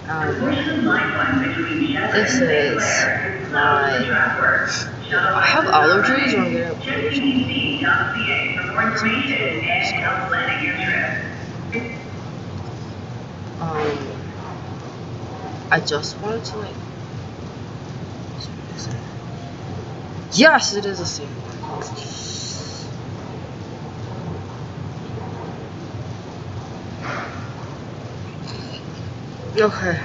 This is my. I have allergies, or I'm getting a I just wanted to like. Yes, it is the same one. Okay,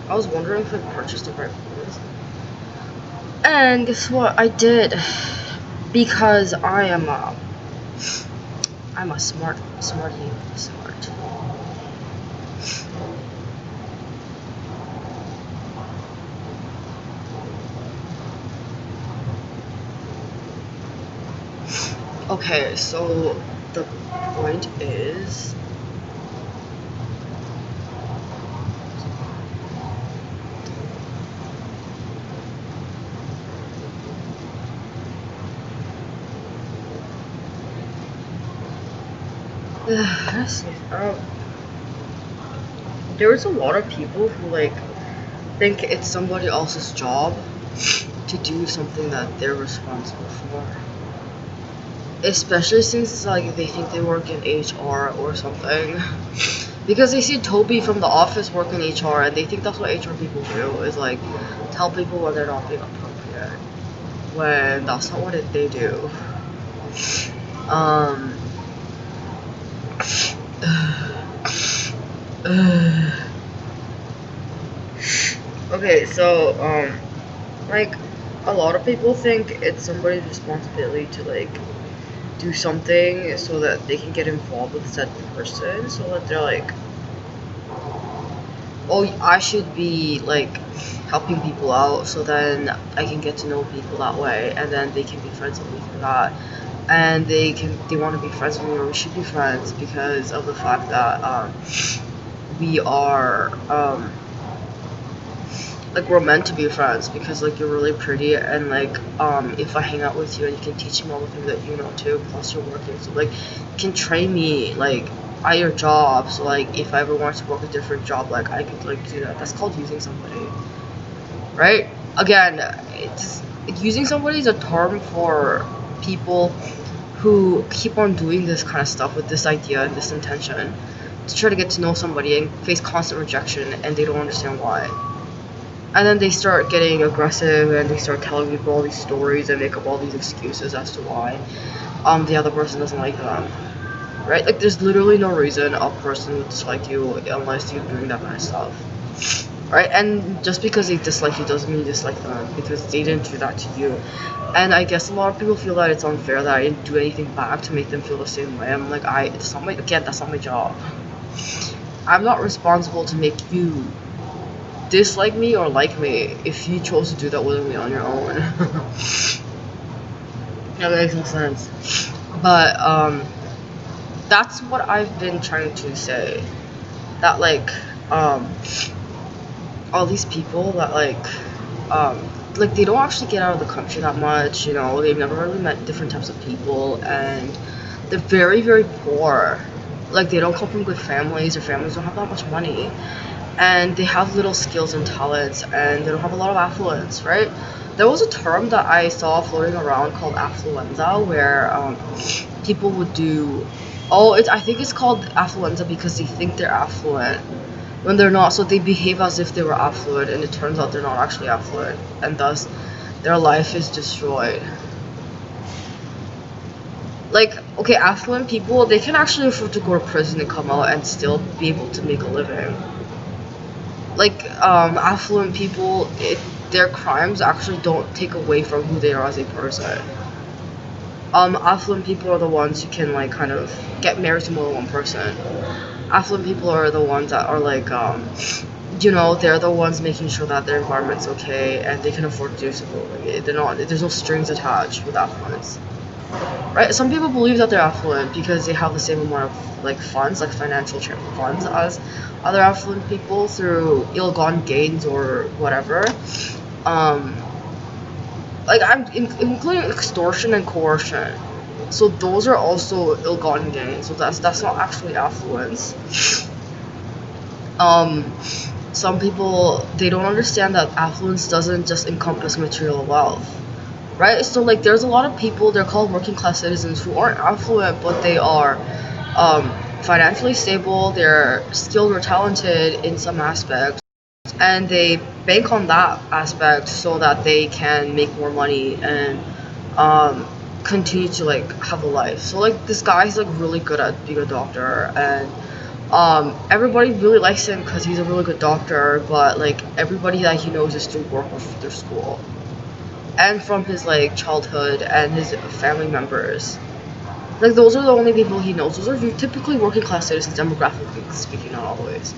I was wondering if I purchased the right ones. And guess what? I did. Because I'm a smarty. Okay, so the point is. There's a lot of people who like think it's somebody else's job to do something that they're responsible for. Especially since like they think they work in HR or something. Because they see Toby from The Office work in HR and they think that's what HR people do, is like tell people when they're not being appropriate. When that's not what they do. Okay, so like a lot of people think it's somebody's responsibility to like do something so that they can get involved with said person, so that they're like, oh, I should be like helping people out, so then I can get to know people that way, and then they can be friends with me for that, and they want to be friends with me, or we should be friends because of the fact that we are like we're meant to be friends, because like you're really pretty, and like if I hang out with you and you can teach me all the things that you know too, plus you're working, so like you can train me like at your job, so like if I ever want to work a different job, like I could like do that. That's called using somebody, right? Again, using somebody is a term for people who keep on doing this kind of stuff with this idea and this intention to try to get to know somebody and face constant rejection, and they don't understand why. And then they start getting aggressive and they start telling people all these stories and make up all these excuses as to why the other person doesn't like them. Right? Like there's literally no reason a person would dislike you unless you're doing that kind of stuff. Right? And just because they dislike you doesn't mean you dislike them, because they didn't do that to you. And I guess a lot of people feel that it's unfair that I didn't do anything back to make them feel the same way. I'm like, that's not my job. I'm not responsible to make you dislike me or like me if you chose to do that willingly on your own. That makes no sense. But that's what I've been trying to say. That like all these people that like they don't actually get out of the country that much, you know, they've never really met different types of people, and they're very, very poor. Like they don't come from good families, or families don't have that much money, and they have little skills and talents, and they don't have a lot of affluence, right? There was a term that I saw floating around called affluenza, where people would do. I think it's called affluenza because they think they're affluent when they're not. So they behave as if they were affluent, and it turns out they're not actually affluent, and thus their life is destroyed. Like, okay, affluent people, they can actually afford to go to prison and come out and still be able to make a living. Like affluent people, their crimes actually don't take away from who they are as a person. Affluent people are the ones who can like kind of get married to more than one person. Affluent people are the ones that are like you know, they're the ones making sure that their environment's okay and they can afford to do so. There's no strings attached with affluence. Right? Some people believe that they're affluent because they have the same amount of like funds, like financial funds, as other affluent people through ill-gotten gains or whatever. Like including extortion and coercion. So those are also ill-gotten gains. So that's not actually affluence. Um, some people, they don't understand that affluence doesn't just encompass material wealth, right? So like there's a lot of people, they're called working class citizens, who aren't affluent, but they are um, financially stable, they're skilled or talented in some aspects, and they bank on that aspect so that they can make more money and um, continue to like have a life. So like this guy's like really good at being a doctor, and everybody really likes him because he's a really good doctor, but like everybody that he knows is through work or through school and from his like childhood and his family members. Like those are the only people he knows. Those are typically working class citizens, demographically speaking, not always.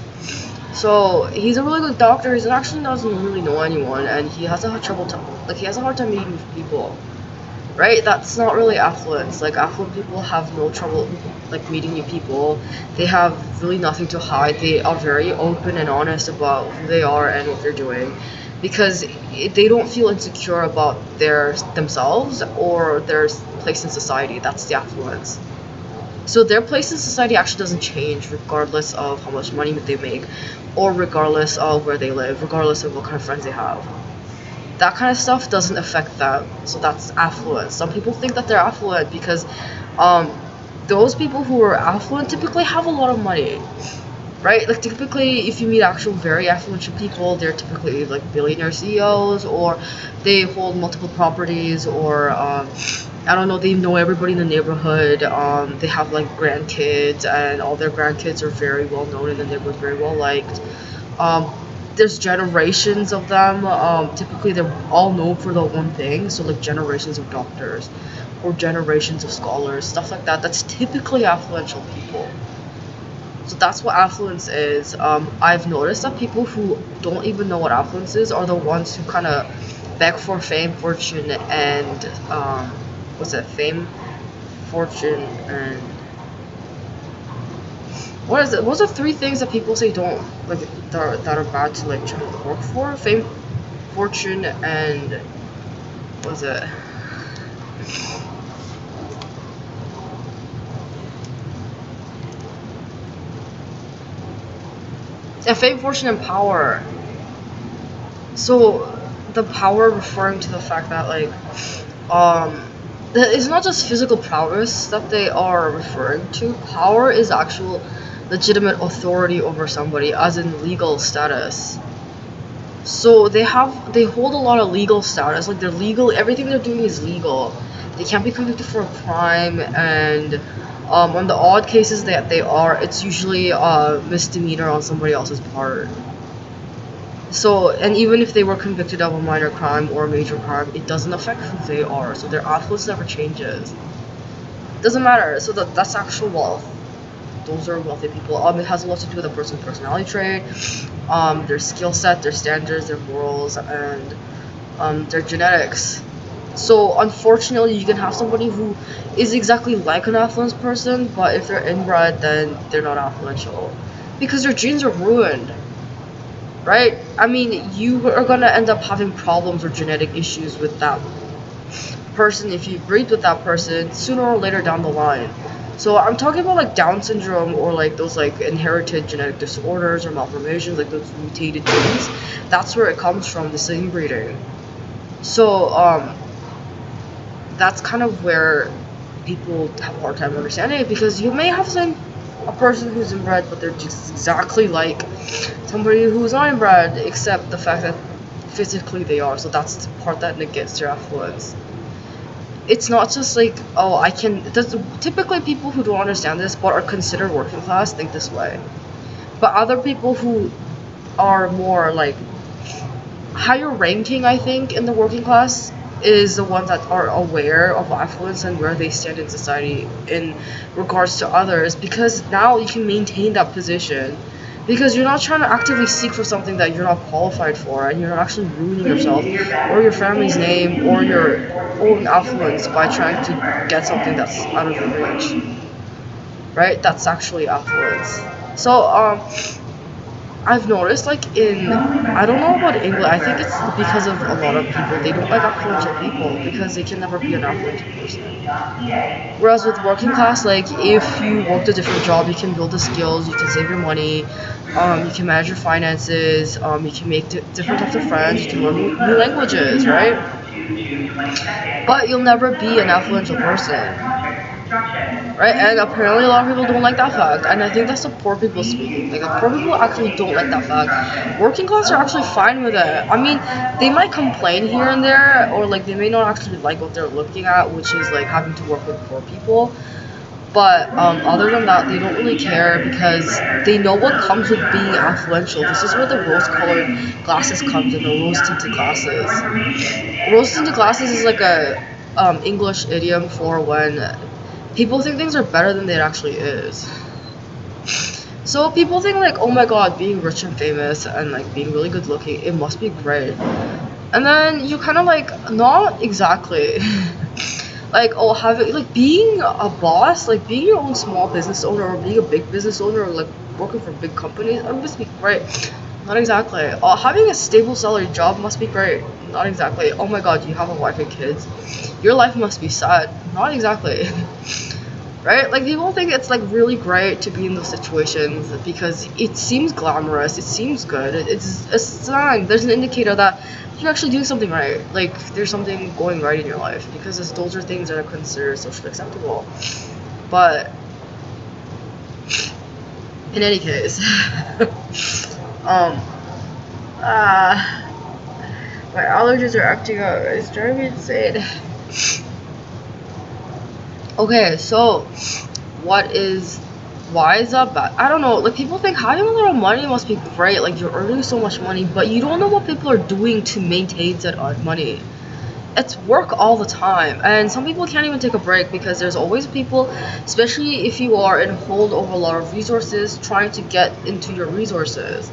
So he's a really good doctor. He actually doesn't really know anyone, and he has a hard trouble like he has a hard time meeting with people. Right? That's not really affluence. Like affluent people have no trouble like meeting new people. They have really nothing to hide. They are very open and honest about who they are and what they're doing, because they don't feel insecure about themselves or their place in society. That's the affluence. So their place in society actually doesn't change regardless of how much money they make, or regardless of where they live, regardless of what kind of friends they have. That kind of stuff doesn't affect them. So that's affluence. Some people think that they're affluent because um, those people who are affluent typically have a lot of money, right? Like typically, if you meet actual very affluent people, they're typically like billionaire CEOs, or they hold multiple properties, or I don't know, they know everybody in the neighborhood. They have like grandkids, and all their grandkids are very well known in the neighborhood, very well liked. Um, there's generations of them. Typically, they're all known for the one thing. So like generations of doctors, or generations of scholars, stuff like that. That's typically affluential people. So that's what affluence is. I've noticed that people who don't even know what affluence is are the ones who kind of beg for fame, fortune, and what's it? Fame, fortune, and what is it? What's the three things that people say don't like that are bad to like try to work for? Fame, fortune, and what's it? Yeah, fame, fortune, and power. So the power referring to the fact that like um it's not just physical prowess that they are referring to. Power is actual legitimate authority over somebody, as in legal status. So they hold a lot of legal status. Like they're legal. Everything they're doing is legal. They can't be convicted for a crime, and on the odd cases that they are, it's usually a misdemeanor on somebody else's part. So, and even if they were convicted of a minor crime or a major crime, it doesn't affect who they are. So their affluence never changes. Doesn't matter. So that's actual wealth. Those are wealthy people. It has a lot to do with a person's personality trait, their skill set, their standards, their morals, and their genetics. So unfortunately, you can have somebody who is exactly like an affluent person, but if they're inbred, then they're not affluential because their genes are ruined, right? I mean, you are gonna end up having problems or genetic issues with that person if you breed with that person sooner or later down the line. So I'm talking about like Down syndrome, or like those like inherited genetic disorders or malformations, like those mutated genes. That's where it comes from, this inbreeding. So that's kind of where people have a hard time understanding it, because you may have a person who's inbred, but they're just exactly like somebody who's not inbred, except the fact that physically they are. So that's the part that negates their affluence. It's not just like, oh, I can. Typically, people who don't understand this but are considered working class think this way. But other people who are more like higher ranking, I think, in the working class is the ones that are aware of affluence and where they stand in society in regards to others, because now you can maintain that position because you're not trying to actively seek for something that you're not qualified for, and you're not actually ruining yourself or your family's name or your own affluence by trying to get something that's out of your reach, right? That's actually affluence. So I've noticed like I don't know about England. I think it's because of a lot of people. They don't like affluential people because they can never be an affluential person. Whereas with working class, like if you worked a different job, you can build the skills, you can save your money, you can manage your finances, you can make different types of friends, you can learn new languages, right? But you'll never be an affluential person, right? And apparently a lot of people don't like that fact, and I think that's the poor people speaking. Like poor people actually don't like that fact. Working class are actually fine with it. I mean, they might complain here and there, or like they may not actually like what they're looking at, which is like having to work with poor people. But other than that, they don't really care because they know what comes with being affluential. This is where the rose-colored glasses comes in, the rose-tinted glasses. Rose-tinted glasses is like a English idiom for when people think things are better than it actually is. So people think like, oh my god, being rich and famous and like being really good looking, it must be great. And then you kind of like, not exactly. Like, oh, having like being a boss, like being your own small business owner or being a big business owner or like working for big companies, it must be great. Not exactly. Having a stable salary job must be great. Not exactly. Oh my god, you have a wife and kids. Your life must be sad. Not exactly. Right? Like people think it's like really great to be in those situations because it seems glamorous, it seems good. It's a sign. There's an indicator that you're actually doing something right. Like there's something going right in your life because those are things that are considered socially acceptable. But in any case, my allergies are acting up. It's driving me insane. Okay, so why is that bad? I don't know. Like people think having a lot of money must be great. Like you're earning so much money, but you don't know what people are doing to maintain that money. It's work all the time, and some people can't even take a break because there's always people, especially if you are in hold over a lot of resources, trying to get into your resources.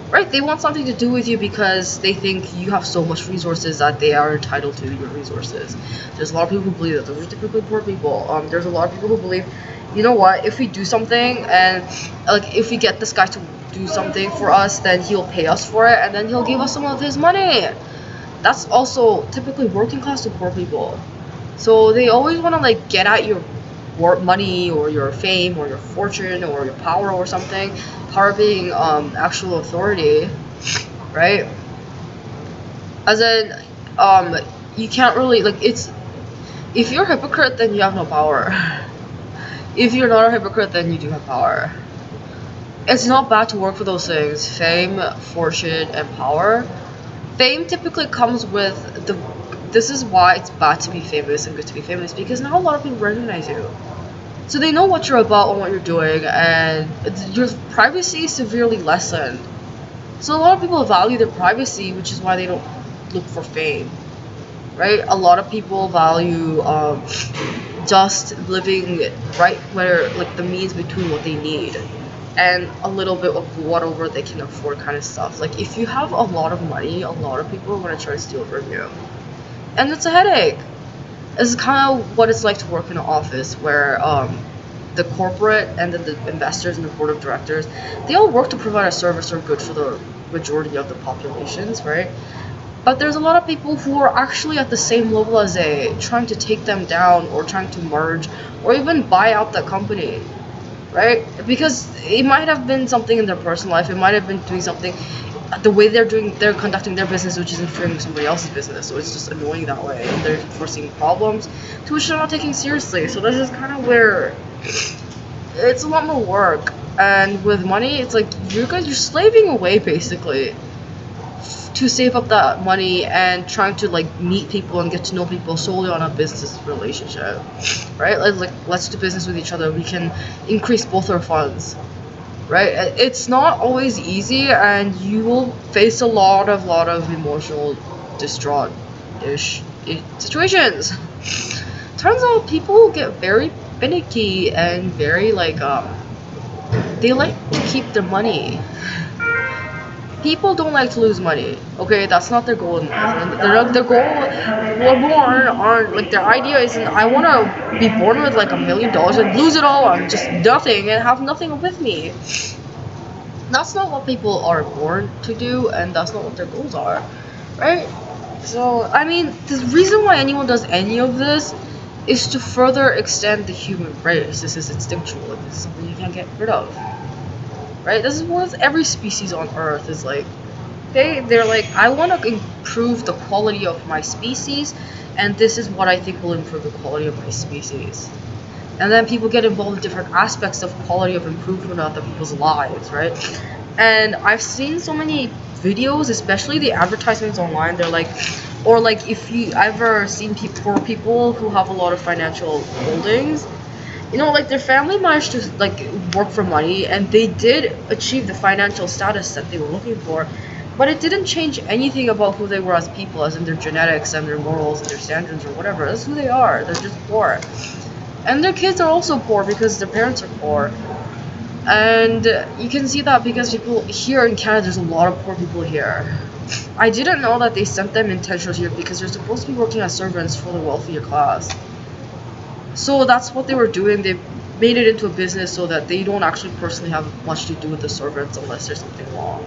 Right? They want something to do with you because they think you have so much resources that they are entitled to your resources. There's a lot of people who believe that. Those are typically poor people. There's a lot of people who believe, you know what, if we do something and like if we get this guy to do something for us, then he'll pay us for it and then he'll give us some of his money. That's also typically working class to poor people. So they always want to like get at your money or your fame or your fortune or your power or something. Power being actual authority, right? As in, you can't really like it's. If you're a hypocrite, then you have no power. If you're not a hypocrite, then you do have power. It's not bad to work for those things: fame, fortune, and power. Fame typically comes with the. This is why it's bad to be famous and good to be famous because now a lot of people recognize you. So they know what you're about and what you're doing, and your privacy is severely lessened. So a lot of people value their privacy, which is why they don't look for fame, right? A lot of people value just living right where, like, the means between what they need and a little bit of whatever they can afford kind of stuff. Like, if you have a lot of money, a lot of people are going to try to steal from you. And it's a headache. This is kind of what it's like to work in an office where the corporate and then the investors and the board of directors, they all work to provide a service or good for the majority of the populations, right? But there's a lot of people who are actually at the same level as they, trying to take them down or trying to merge or even buy out the company, right? Because it might have been something in their personal life, it might have been doing something the way they're conducting their business, which is interfering somebody else's business, so it's just annoying that way, and they're foreseeing problems to which they're not taking seriously. So this is kind of where it's a lot more work, and with money, it's like you're slaving away basically to save up that money and trying to like meet people and get to know people solely on a business relationship, right? Like let's do business with each other. We can increase both our funds. Right? It's not always easy, and you will face a lot of emotional distraught-ish situations. Turns out people get very finicky and very like they like to keep their money. People don't like to lose money. Okay, that's not their goal in life. Their goal, aren't like their idea isn't I want to be born with like $1 million and lose it all on just nothing and have nothing with me. That's not what people are born to do, and that's not what their goals are, right? So, I mean, the reason why anyone does any of this is to further extend the human race. This is instinctual. Like, this is something you can't get rid of, right? This is what every species on Earth is like. They're like, I want to improve the quality of my species, and this is what I think will improve the quality of my species. And then people get involved in different aspects of quality of improvement of other people's lives, right? And I've seen so many videos, especially the advertisements online. They're like, or like if you ever seen poor people who have a lot of financial holdings, like their family managed to like work for money, and they did achieve the financial status that they were looking for, but it didn't change anything about who they were as people, as in their genetics and their morals and their standards or whatever. That's who they are. They're just poor, and their kids are also poor because their parents are poor. And you can see that because people here in Canada, there's a lot of poor people here. I didn't know that they sent them intentionally here because they're supposed to be working as servants for the wealthier class. So that's what they were doing. They made it into a business so that they don't actually personally have much to do with the servants unless there's something wrong.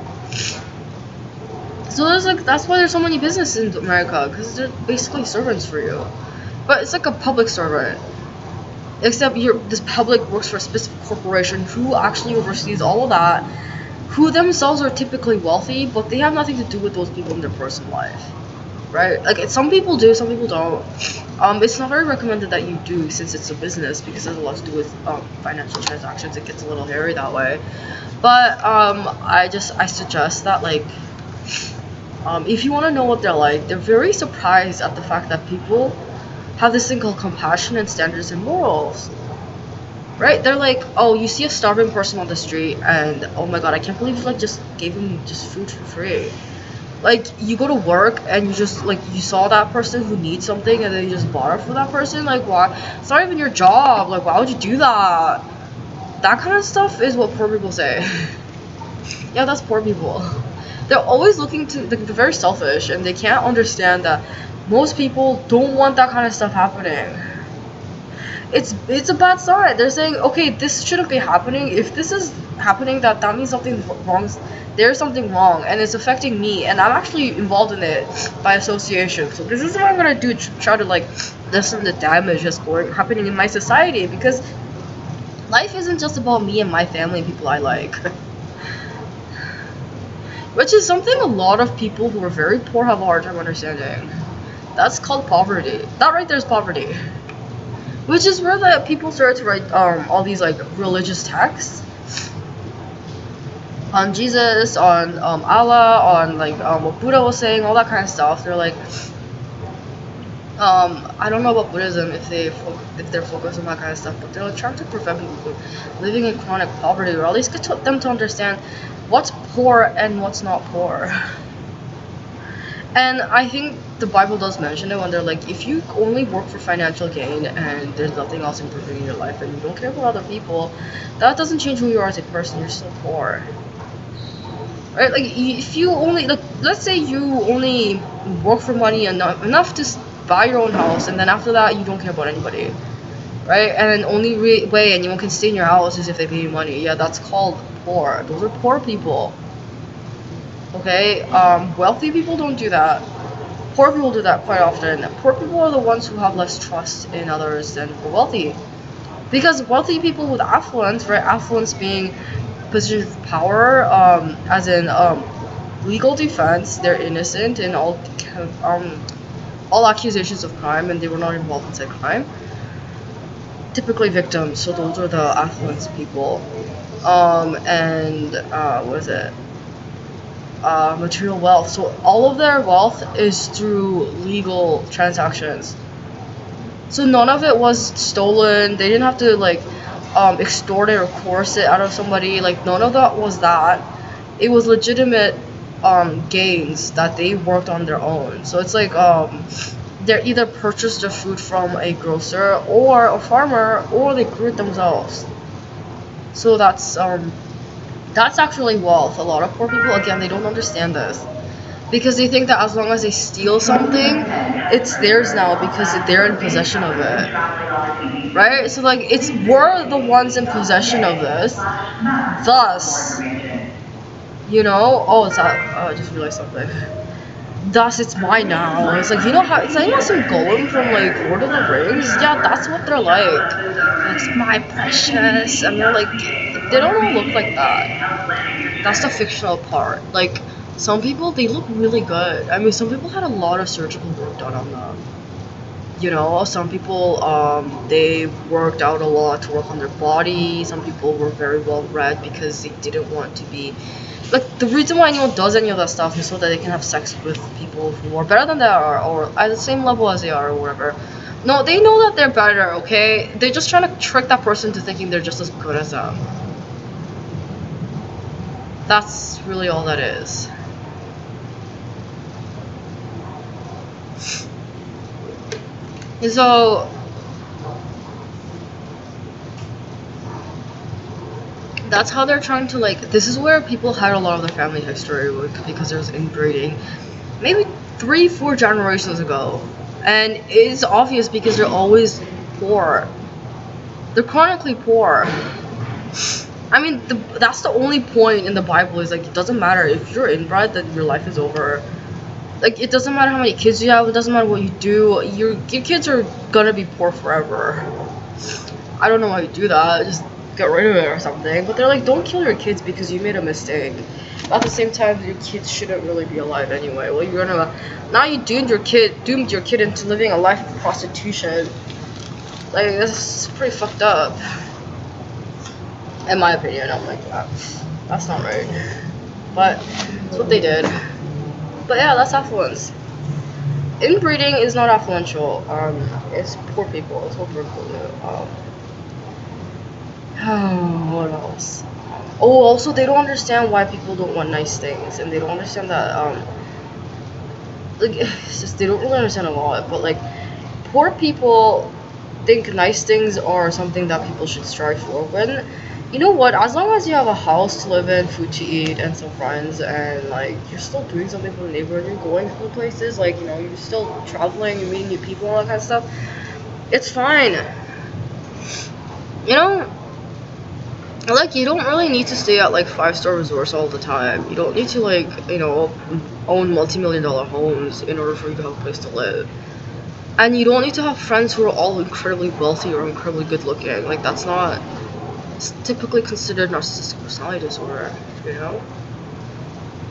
So that's why there's so many businesses in America, because they're basically servants for you. But it's like a public servant. Except this public works for a specific corporation who actually oversees all of that, who themselves are typically wealthy, but they have nothing to do with those people in their personal life, right? Like some people do, some people don't. It's not very recommended that you do, since it's a business, because it has a lot to do with financial transactions. It gets a little hairy that way. But I suggest that if you want to know what they're like, they're very surprised at the fact that people have this thing called compassion and standards and morals, right? They're like, oh, you see a starving person on the street, and oh my god, I can't believe you just gave him just food for free. Like, you go to work and you just you saw that person who needs something, and then you just bought it for that person. Like, why? It's not even your job. Like, why would you do that? That kind of stuff is what poor people say. Yeah, that's poor people. They're always looking to, they're very selfish, and they can't understand that most people don't want that kind of stuff happening. It's a bad sign. They're saying, okay, this shouldn't be happening. If this is happening, that means something wrong. There's something wrong, and it's affecting me, and I'm actually involved in it by association. So this is what I'm gonna do to try to lessen the damage that's happening in my society, because life isn't just about me and my family and people I like. Which is something a lot of people who are very poor have a hard time understanding. That's called poverty. That right there is poverty. Which is where the people started to write all these religious texts on Jesus, on Allah, on what Buddha was saying, all that kind of stuff. They're like, I don't know about Buddhism if they're focused on that kind of stuff, but they're trying to prevent people from living in chronic poverty, or at least get them to understand what's poor and what's not poor. And I think the Bible does mention it when they're like, if you only work for financial gain and there's nothing else improving in your life and you don't care about other people, that doesn't change who you are as a person. You're still poor, right? Like, if you only let's say you only work for money enough to buy your own house, and then after that you don't care about anybody, right? And the only way anyone can stay in your house is if they pay you money. Yeah, that's called poor. Those are poor people. Okay, wealthy people don't do that. Poor people do that quite often. Poor people are the ones who have less trust in others than the wealthy. Because wealthy people with affluence, right? Affluence being positions of power, as in legal defense, they're innocent in all accusations of crime, and they were not involved in said crime. Typically victims, so those are the affluence people. And what is it? Material wealth. So all of their wealth is through legal transactions. So none of it was stolen. They didn't have to extort it or coerce it out of somebody. Like, none of that was that. It was legitimate gains that they worked on their own. So it's like they either purchased their food from a grocer or a farmer, or they grew it themselves. So that's actually wealth. A lot of poor people, again, they don't understand this, because they think that as long as they steal something, it's theirs now because they're in possession of it, right? So we're the ones in possession of this. Thus, You know? Oh, it's that. I just realized something. Thus, it's mine now. It's like, you know how it's like, you know some golem from like Lord of the Rings? Yeah, that's what they're like. That's my precious, and they're like, they don't all look like that. That's the fictional part. Like, some people they look really good. I mean, some people had a lot of surgical work done on them. You know, some people they worked out a lot to work on their body. Some people were very well read because they didn't want to be like, the reason why anyone does any of that stuff is so that they can have sex with people who are better than they are or at the same level as they are or whatever. No, they know that they're better, okay? They're just trying to trick that person to thinking they're just as good as them. That's really all that is. So that's how they're trying to, like, this is where people had a lot of their family history because there's inbreeding maybe 3-4 generations ago, and it's obvious because they're always poor. They're chronically poor. I mean, that's the only point in the Bible is like, it doesn't matter if you're inbred, then your life is over. Like, it doesn't matter how many kids you have, it doesn't matter what you do, your kids are gonna be poor forever. I don't know why you do that, just get rid of it or something. But they're like, don't kill your kids because you made a mistake. At the same time, your kids shouldn't really be alive anyway. Well, you're gonna now you doomed your kid into living a life of prostitution. Like, that's pretty fucked up. In my opinion, I'm like, that's not right. But that's what they did. But yeah, that's affluence. Inbreeding is not affluential. It's poor people. It's what we're what else? Oh, also they don't understand why people don't want nice things, and they don't understand that like, it's just they don't really understand a lot. But like, poor people think nice things are something that people should strive for. When, you know what, as long as you have a house to live in, food to eat, and some friends, and like you're still doing something for the neighborhood, you're going to places, like, you know, you're still traveling, you're meeting new people, all that kind of stuff, it's fine. You know, like, you don't really need to stay at like 5-star resorts all the time. You don't need to, like, you know, own multi-million-dollar homes in order for you to have a place to live. And you don't need to have friends who are all incredibly wealthy or incredibly good looking. Like, that's not, it's typically considered narcissistic personality disorder, you know?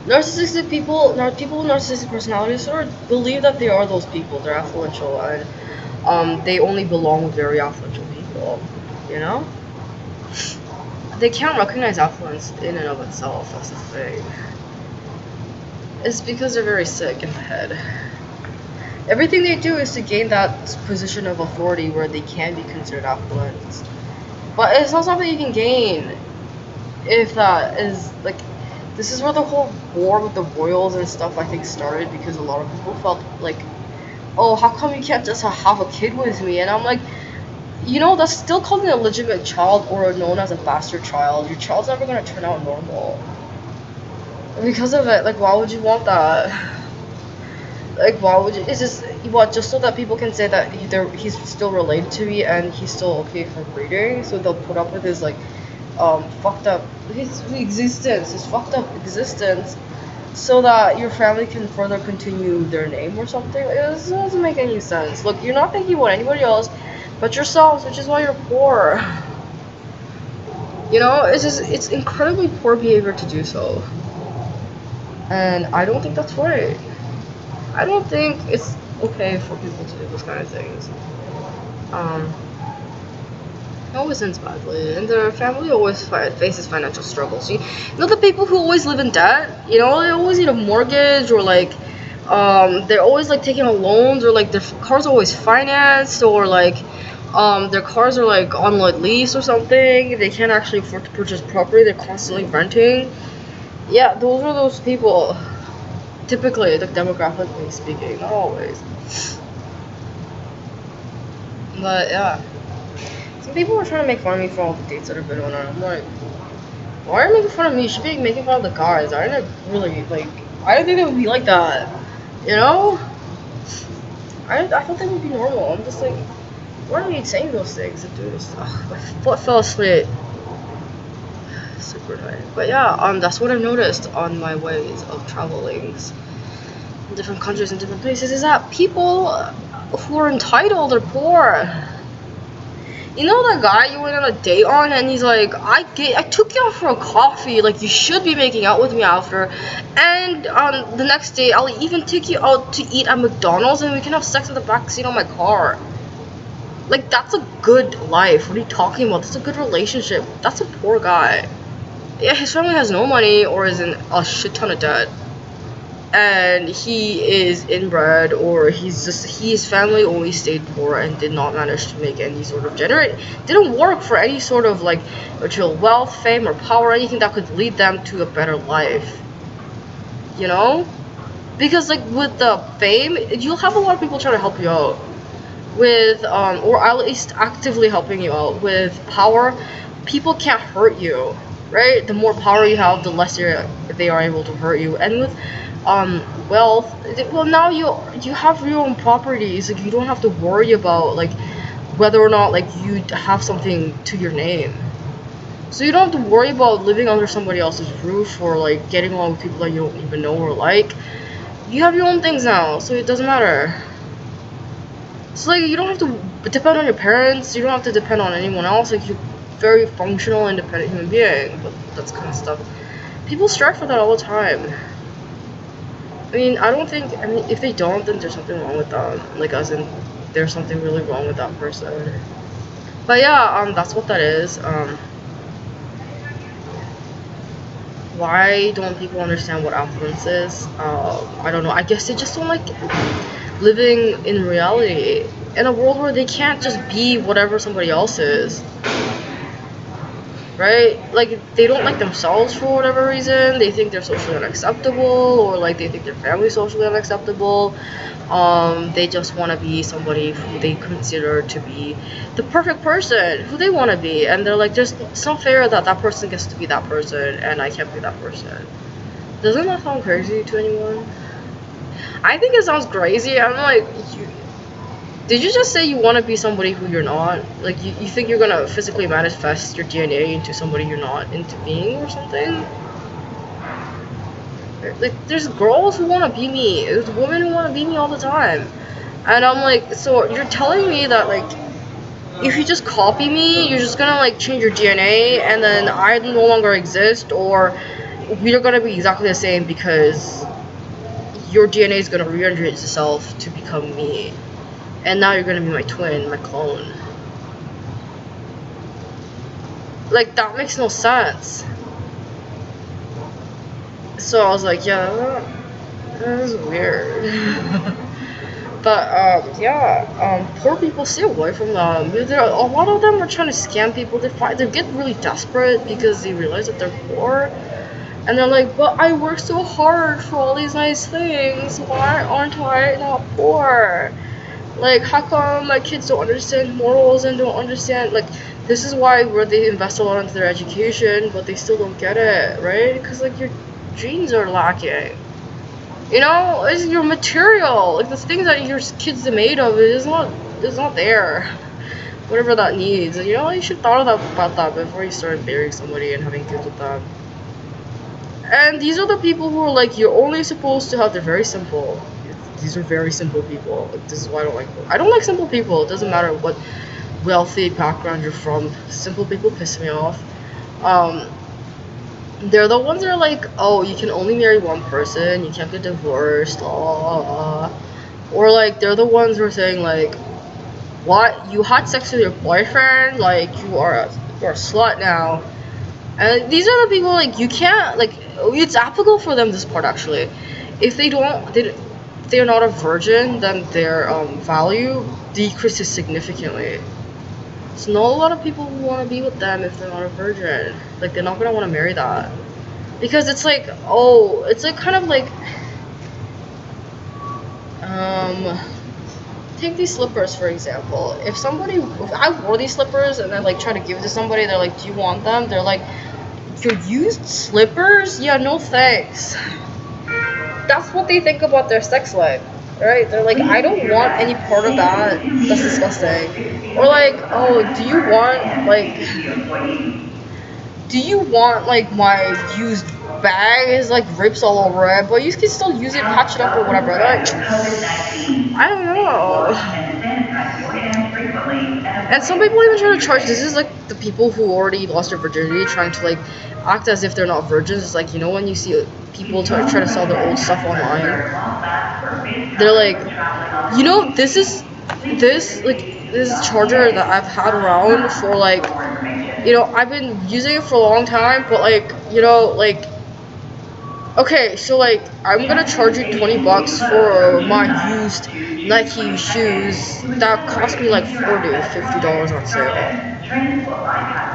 People with narcissistic personality disorder believe that they are those people. They're affluential, and they only belong with very affluential people, you know? They can't recognize affluence in and of itself. That's the thing. It's because they're very sick in the head. Everything they do is to gain that position of authority where they can be considered affluent. But it's not something you can gain if that is, like, this is where the whole war with the royals and stuff, I think, started, because a lot of people felt like, oh, how come you can't just have a kid with me? And I'm like, you know, that's still called an illegitimate child, or known as a bastard child. Your child's never gonna turn out normal. Because of it, like, why would you want that? Like, why would you? It's just, what, just so that people can say that he's still related to me and he's still okay for breeding, so they'll put up with his, like, fucked up, his fucked up existence, so that your family can further continue their name or something. Like, this doesn't make any sense. Look, you're not thinking about anybody else but yourselves, which is why you're poor. You know, it's incredibly poor behavior to do so. And I don't think that's right. I don't think it's okay for people to do those kind of things. It always ends badly, and their family always faces financial struggles. You know, the people who always live in debt, you know, they always need a mortgage, or like, they're always like taking out loans, or like their cars are always financed, or like, their cars are like on like lease or something. They can't actually afford to purchase property. They're constantly renting. Yeah, those are those people. Typically, like, demographically speaking, not always. But yeah, some people were trying to make fun of me for all the dates that I've been on. I'm like, why are you making fun of me? You should be making fun of the guys. I didn't really, like, I didn't think it would be like that. You know? I thought they would be normal. I'm just like, why are you saying those things? Dude, my foot fell asleep. super annoying. But yeah, that's what I've noticed on my ways of traveling in different countries and different places, is that people who are entitled are poor. You know that guy you went on a date on, and he's like, I took you out for a coffee, like you should be making out with me after, and on the next day I'll even take you out to eat at McDonald's and we can have sex in the back seat of my car. Like, that's a good life. What are you talking about? That's a good relationship. That's a poor guy. Yeah, his family has no money or is in a shit ton of debt, and he is inbred, or his family only stayed poor and did not manage to make any sort of didn't work for any sort of like material wealth, fame, or power, anything that could lead them to a better life, you know? Because like with the fame, you'll have a lot of people trying to help you out with or at least actively helping you out. With power, people can't hurt you, right? The more power you have, the less they are able to hurt you. And with wealth, well, now you have your own properties, like you don't have to worry about like whether or not like you have something to your name, so you don't have to worry about living under somebody else's roof or like getting along with people that you don't even know or like. You have your own things now, so it doesn't matter. So like you don't have to depend on your parents, you don't have to depend on anyone else, like you're very functional, independent human being. But that's kind of stuff people strive for that all the time. I mean, if they don't, then there's something wrong with them. Like, as in, there's something really wrong with that person. But yeah, that's what that is. Why don't people understand what affluence is? I don't know. I guess they just don't like living in reality. In a world where they can't just be whatever somebody else is. Right? Like, they don't like themselves for whatever reason. They think they're socially unacceptable, or like they think their family's socially unacceptable. They just want to be somebody who they consider to be the perfect person, who they want to be, and they're like, it's not fair that that person gets to be that person and I can't be that person. Doesn't that sound crazy to anyone? I think it sounds crazy. I'm like, did you just say you want to be somebody who you're not? Like, you think you're gonna physically manifest your DNA into somebody you're not into being or something? Like, there's girls who want to be me. There's women who want to be me all the time. And I'm like, so you're telling me that, like, if you just copy me, you're just gonna, like, change your DNA and then I no longer exist, or we're gonna be exactly the same because your DNA is gonna re-engineer itself to become me. And now you're gonna be my twin, my clone. Like, that makes no sense. So I was like, yeah, that is weird. But poor people, stay away from them. A lot of them are trying to scam people. They get really desperate because they realize that they're poor, and they're like, but I work so hard for all these nice things. Why aren't I not poor? Like, how come my kids don't understand morals and don't understand, like, this is why where they invest a lot into their education, but they still don't get it, right? Because, like, your genes are lacking. You know, it's your material, like, the things that your kids are made of, it's not there. Whatever that needs, you know, you should have thought about that before you started marrying somebody and having kids with them. And these are the people who are like, you're only supposed to have, they're very simple. These are very simple people. This is why I don't like simple people. It doesn't matter what wealthy background you're from. Simple people piss me off. They're the ones that are like, oh, you can only marry one person, you can't get divorced, or like they're the ones who are saying like, what, you had sex with your boyfriend, like you are a slut now. And these are the people, like, you can't, like, it's applicable for them, this part, actually. If they're not a virgin, then their value decreases significantly. So not a lot of people want to be with them if they're not a virgin. Like, they're not going to want to marry that. Because it's like, oh, it's like kind of like, take these slippers, for example. If I wore these slippers and I, like, try to give it to somebody, they're like, do you want them? They're like, your used slippers? Yeah, no thanks. That's what they think about their sex life, right? They're like, I don't want any part of that. That's disgusting. Or like, oh, do you want, like, do you want like my used bag is like rips all over it, but you can still use it, patch it up or whatever. Like, I don't know. And some people even try to charge. This is like the people who already lost their virginity trying to like act as if they're not virgins. It's like, you know, when you see people try to sell their old stuff online, they're like, you know, this charger that I've had around for like, you know, I've been using it for a long time, but like, you know, like, okay, so like, I'm gonna charge you $20 for my used Nike shoes that cost me like $40-50 on sale.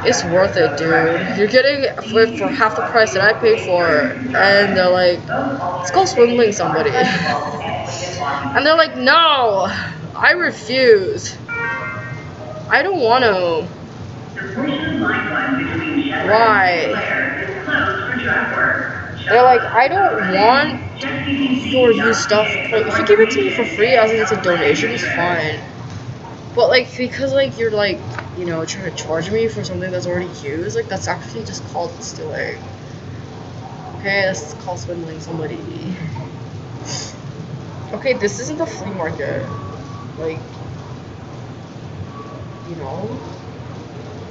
It's worth it, dude. You're getting it for half the price that I paid for, and they're like, let's go swindling somebody. And they're like, no, I refuse. I don't want to. Why? They're like, I don't want your used stuff. Like, if you give it to me for free, as in it's a donation, it's fine. But like, because like you're like, you know, trying to charge me for something that's already used, like that's actually just called stealing. Okay, that's called swindling somebody. Okay, this isn't the flea market. Like, you know?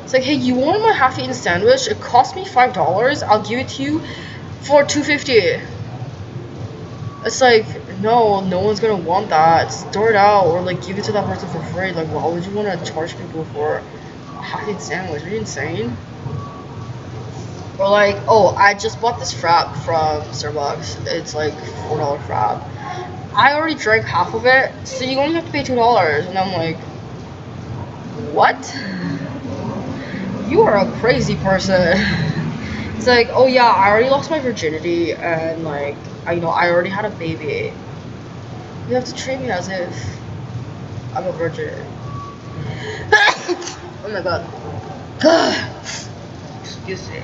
It's like, hey, you want my half-eaten sandwich? It cost me $5. I'll give it to you for $2.50. It's like, no one's gonna want that. Store it out or like give it to that person for free. Like, why would you want to charge people for a half-eaten sandwich? Are you insane? Or like, oh, I just bought this frap from Starbucks. It's like $4 frap. I already drank half of it, so you only have to pay $2. And I'm like, what? You are a crazy person. It's like, oh yeah, I already lost my virginity, and like, I already had a baby. You have to treat me as if I'm a virgin. Oh my god. Excuse me.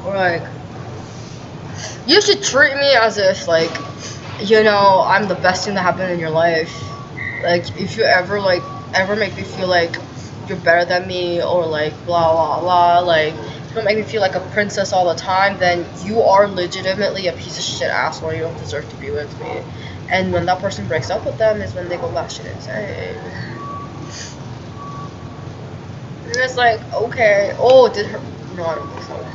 Or like, you should treat me as if like, you know, I'm the best thing that happened in your life. Like, if you ever make me feel like you're better than me, or like blah blah blah, like, don't make me feel like a princess all the time, then you are legitimately a piece of shit asshole. You don't deserve to be with me. And when that person breaks up with them is when they go batshit insane. And it's like, okay, oh, did her? No, I don't think so.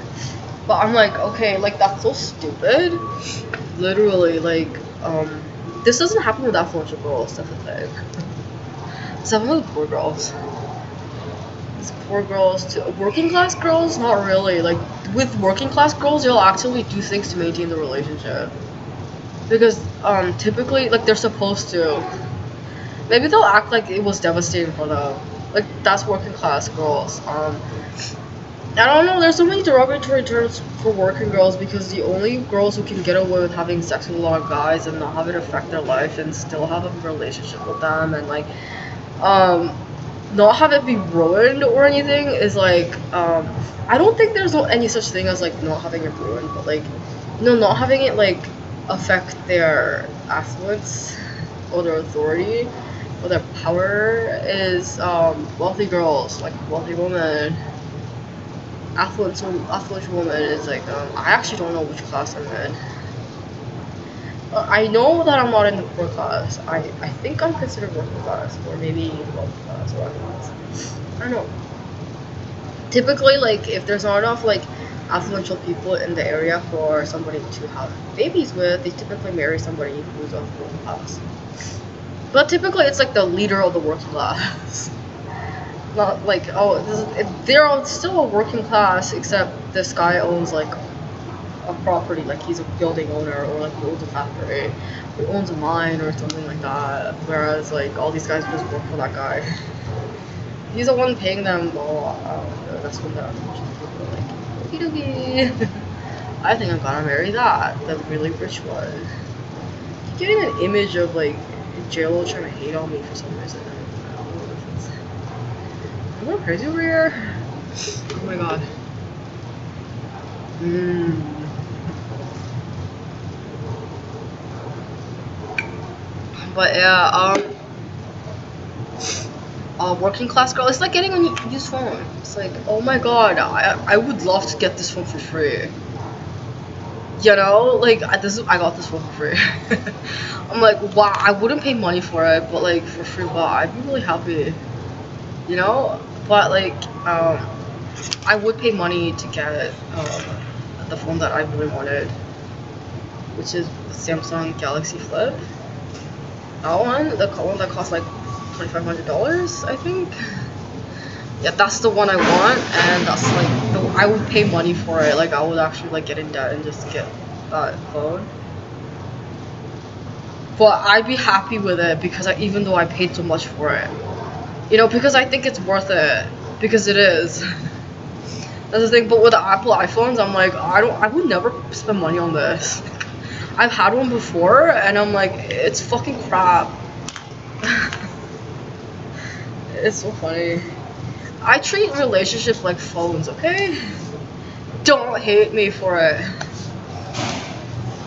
But I'm like, okay, like that's so stupid. Literally, like, this doesn't happen with affluential girls. That's the thing. It's happening with poor girls. It's poor girls to working class girls, not really. Like, with working class girls, they'll actually do things to maintain the relationship. Because typically, like, they're supposed to. Maybe they'll act like it was devastating for them. Like, that's working class girls. I don't know, there's so many derogatory terms for working girls, because the only girls who can get away with having sex with a lot of guys and not have it affect their life and still have a relationship with them and like not have it be ruined or anything is like, I don't think there's any such thing as like not having it ruined, but like, not having it like affect their affluence or their authority or their power is wealthy girls, like wealthy women. Affluent woman is like, I actually don't know which class I'm in. I know that I'm not in the poor class. I think I'm considered working class, or maybe wealthy class, or I don't know. Typically, like, if there's not enough, like, affluential people in the area for somebody to have babies with, they typically marry somebody who's of working class. But typically, it's like the leader of the working class. Not like, oh, they're all still a working class, except this guy owns like a property, like he's a building owner, or like he owns a factory, he owns a mine or something like that. Whereas like all these guys just work for that guy. He's the one paying them. Oh, that's when they're like, okie dokie. I think I'm gonna marry that, the really rich one. Getting an image of like JLo trying to hate on me for some reason. Am I crazy over here? Oh my god. But yeah, working class girl. It's like getting a used phone. It's like, oh my god, I would love to get this phone for free. You know, like I got this phone for free. I'm like, wow, I wouldn't pay money for it, but like for free, wow, I'd be really happy. You know, but like I would pay money to get the phone that I really wanted, which is the Samsung Galaxy Flip. That one, the one that cost like $2,500, I think. Yeah, that's the one I want, and that's like I would pay money for it. Like I would actually like get in debt and just get that phone. But I'd be happy with it because even though I paid so much for it, you know, because I think it's worth it, because it is. That's the thing. But with the Apple iPhones, I'm like, I would never spend money on this. I've had one before, and I'm like, it's fucking crap. It's so funny. I treat relationships like phones, okay? Don't hate me for it.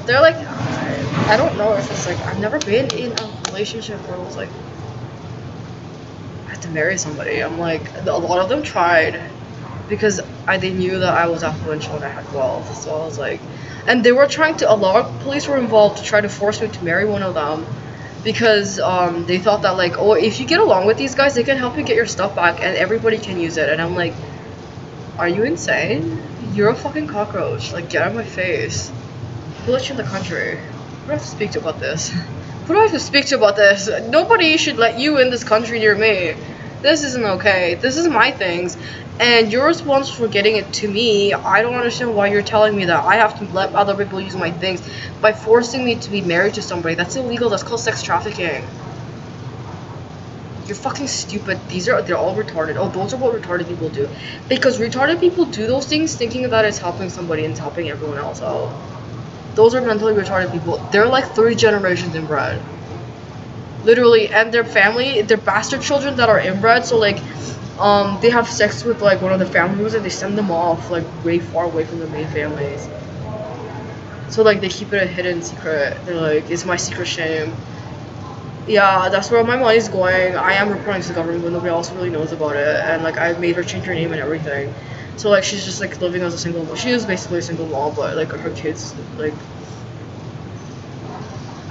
They're like, I don't know if it's like, I've never been in a relationship where it was like, I had to marry somebody. I'm like, a lot of them tried because they knew that I was affluential and I had wealth. So I was like, and they were trying to, a lot of police were involved to try to force me to marry one of them. Because they thought that like, oh, if you get along with these guys, they can help you get your stuff back and everybody can use it. And I'm like, are you insane? You're a fucking cockroach. Like, get out of my face. Who let you in the country? Who do I have to speak to about this? Who do I have to speak to about this? Nobody should let you in this country near me. This isn't okay. This is my things. And you're responsible for getting it to me. I don't understand why you're telling me that I have to let other people use my things by forcing me to be married to somebody. That's illegal. That's called sex trafficking. You're fucking stupid. They're all retarded. Oh, those are what retarded people do. Because retarded people do those things thinking that it's helping somebody and it's helping everyone else out. Those are mentally retarded people. They're like 3 generations inbred. Literally, and their family, they're bastard children that are inbred, so like, they have sex with like one of the family members and they send them off like way far away from their main families. So like they keep it a hidden secret. They're like, it's my secret shame. Yeah, that's where my money's going. I am reporting to the government, but nobody else really knows about it. And like I made her change her name and everything. So like she's just like living as a single mom. She is basically a single mom, but like her kids, like,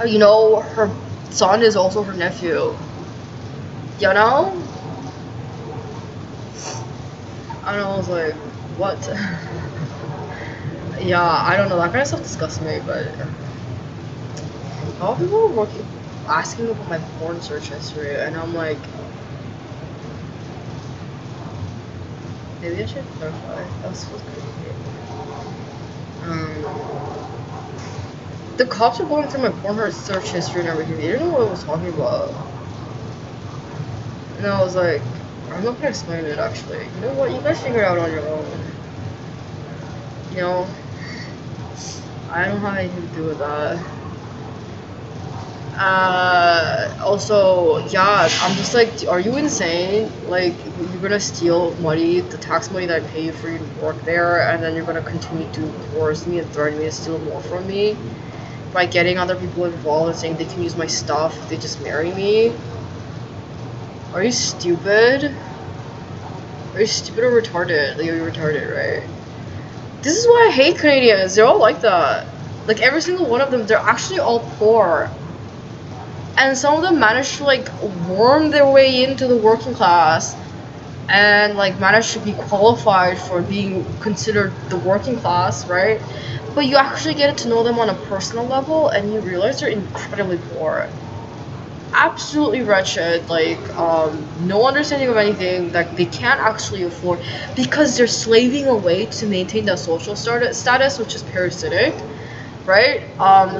you know, her son is also her nephew. You know? I don't know, I was like, what? Yeah, I don't know, that kind of stuff disgusts me, but a lot of people were asking about my porn search history, and I'm like, maybe I should clarify. That was supposed to be the cops are going through my porn search history and everything. They didn't know what I was talking about. And I was like, I'm not gonna explain it actually. You know what? You guys figure it out on your own. You know, I don't have anything to do with that. Also, yeah, I'm just like, are you insane? Like, you're gonna steal money, the tax money that I pay you for you to work there, and then you're gonna continue to force me and threaten me to steal more from me by getting other people involved and saying they can use my stuff if they just marry me? Are you stupid? Are you stupid or retarded? Like, you're retarded, right? This is why I hate Canadians. They're all like that. Like, every single one of them, they're actually all poor. And some of them manage to, like, worm their way into the working class and, like, manage to be qualified for being considered the working class, right? But you actually get to know them on a personal level and you realize they're incredibly poor. Absolutely wretched, like, no understanding of anything that they can't actually afford because they're slaving away to maintain their social status, which is parasitic, right?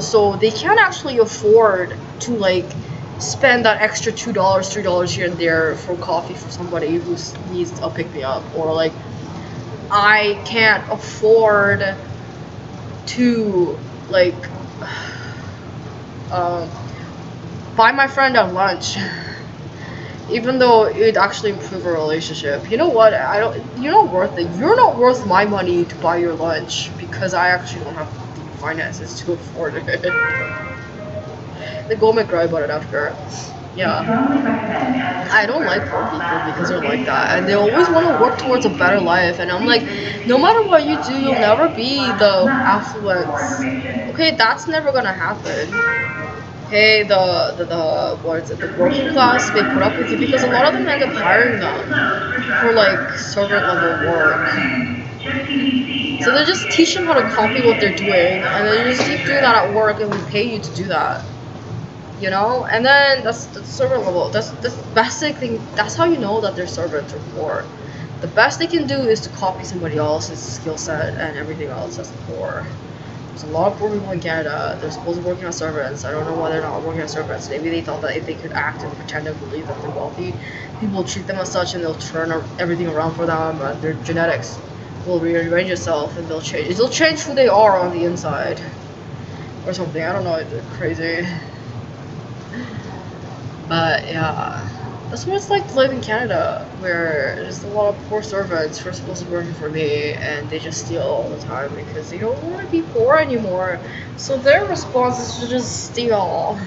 So they can't actually afford to like spend that extra $2, $3 here and there for coffee for somebody who needs a pick me up, or like I can't afford to like buy my friend a lunch, even though it'd actually improve a relationship. You know what? I don't. You're not worth it. You're not worth my money to buy your lunch because I actually don't have the finances to afford it. They go and cry about it after. Yeah. I don't like poor people because they're like that, and they always want to work towards a better life. And I'm like, no matter what you do, you'll never be the affluence. Okay, that's never gonna happen. Hey, the what is it? The working class may put up with you because a lot of them end up hiring them for like servant level work. So they just teach them how to copy what they're doing, and then you just keep doing that at work, and we pay you to do that. You know, and then that's servant level. That's the basic thing. That's how you know that they're servants or poor. The best they can do is to copy somebody else's skill set and everything else. That's poor. There's a lot of poor people in Canada. They're supposed to be working as servants. I don't know why they're not working as servants. Maybe they thought that if they could act and pretend and believe that they're wealthy, people will treat them as such and they'll turn everything around for them. And their genetics will rearrange itself and they'll change. It'll change who they are on the inside or something. I don't know. It's crazy. But yeah, that's what it's like to live in Canada, where there's a lot of poor servants who are supposed to be working for me, and they just steal all the time because they don't want to be poor anymore. So their response is to just steal.